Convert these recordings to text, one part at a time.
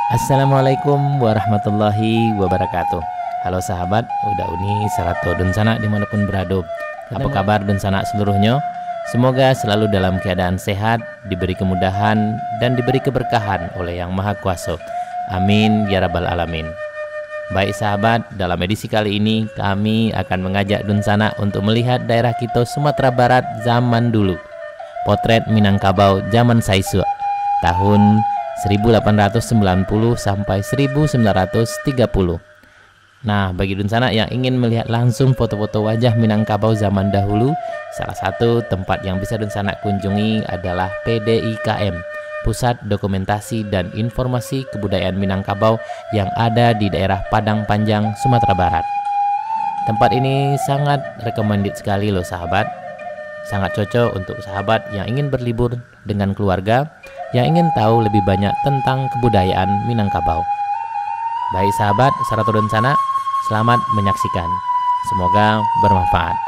Assalamualaikum warahmatullahi wabarakatuh. Halo sahabat, udah uni sarato dun sana dimanapun berada. Apa kabar dun sana seluruhnya? Semoga selalu dalam keadaan sehat, diberi kemudahan dan diberi keberkahan oleh Yang Maha Kuasa. Amin ya rabbal alamin. Baik sahabat, dalam edisi kali ini kami akan mengajak dun sana untuk melihat daerah kita Sumatera Barat zaman dulu. Potret Minangkabau zaman Saisua tahun 1890 sampai 1930. Nah, bagi dun sana yang ingin melihat langsung foto-foto wajah Minangkabau zaman dahulu, salah satu tempat yang bisa dun sana kunjungi adalah PDIKM, Pusat Dokumentasi dan Informasi Kebudayaan Minangkabau yang ada di daerah Padang Panjang, Sumatera Barat. Tempat ini sangat recommended sekali loh sahabat. Sangat cocok untuk sahabat yang ingin berlibur dengan keluarga, yang ingin tahu lebih banyak tentang kebudayaan Minangkabau. Baik sahabat, Sarato dan Sana, selamat menyaksikan. Semoga bermanfaat.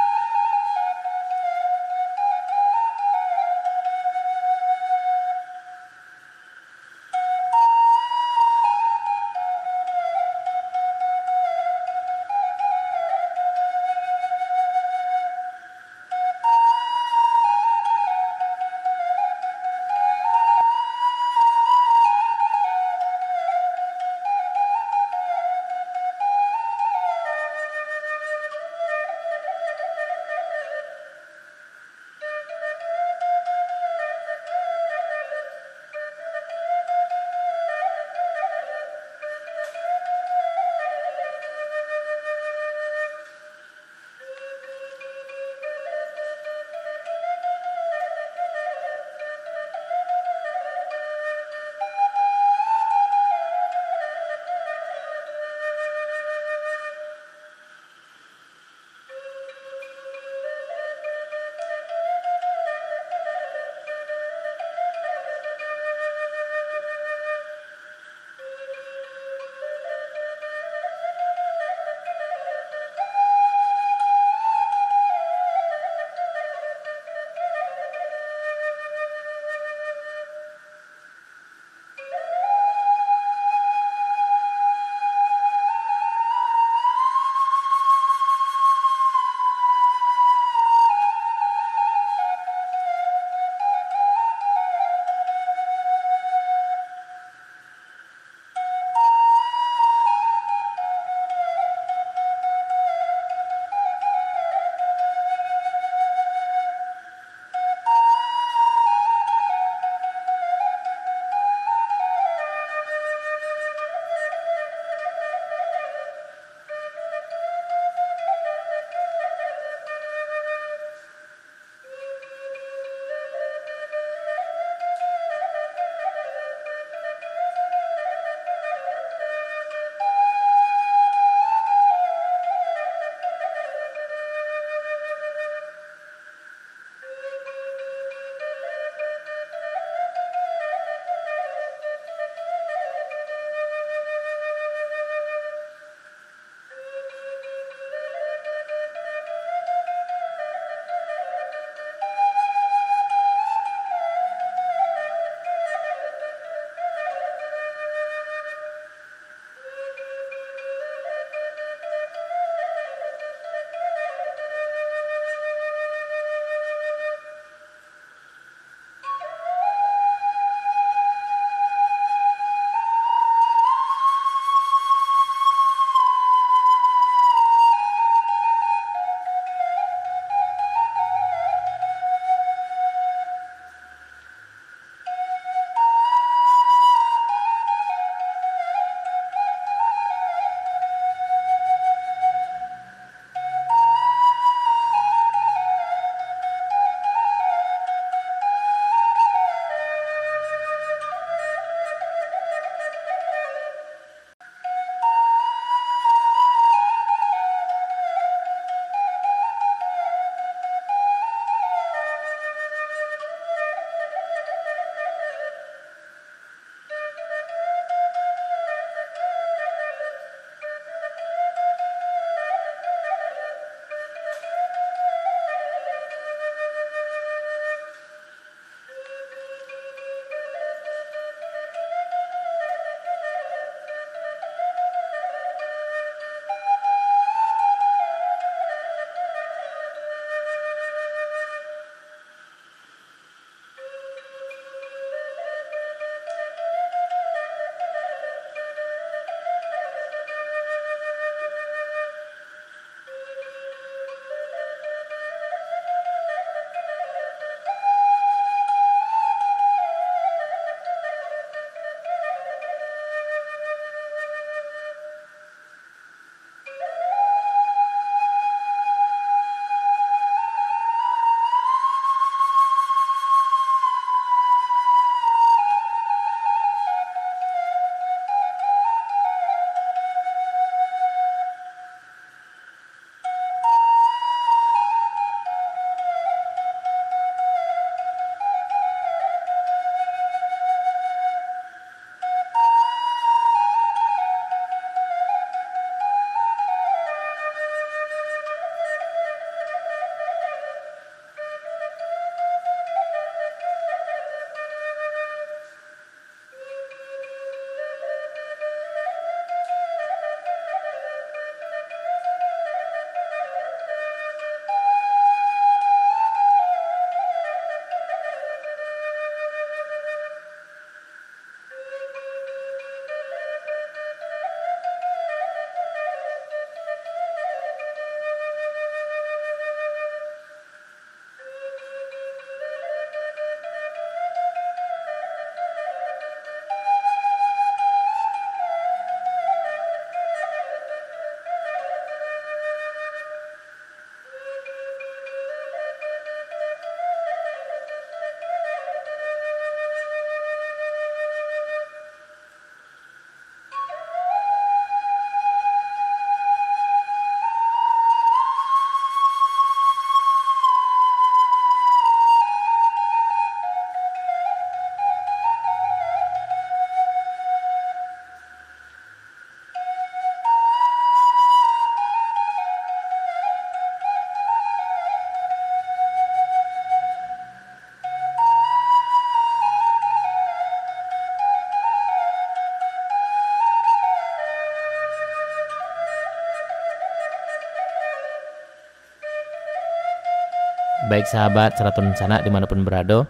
Baik sahabat Saratun Sana dimanapun berada,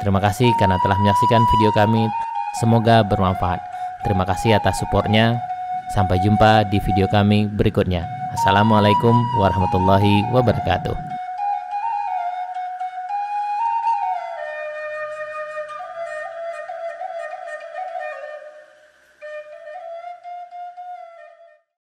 terima kasih karena telah menyaksikan video kami. Semoga bermanfaat. Terima kasih atas supportnya. Sampai jumpa di video kami berikutnya. Assalamualaikum warahmatullahi wabarakatuh.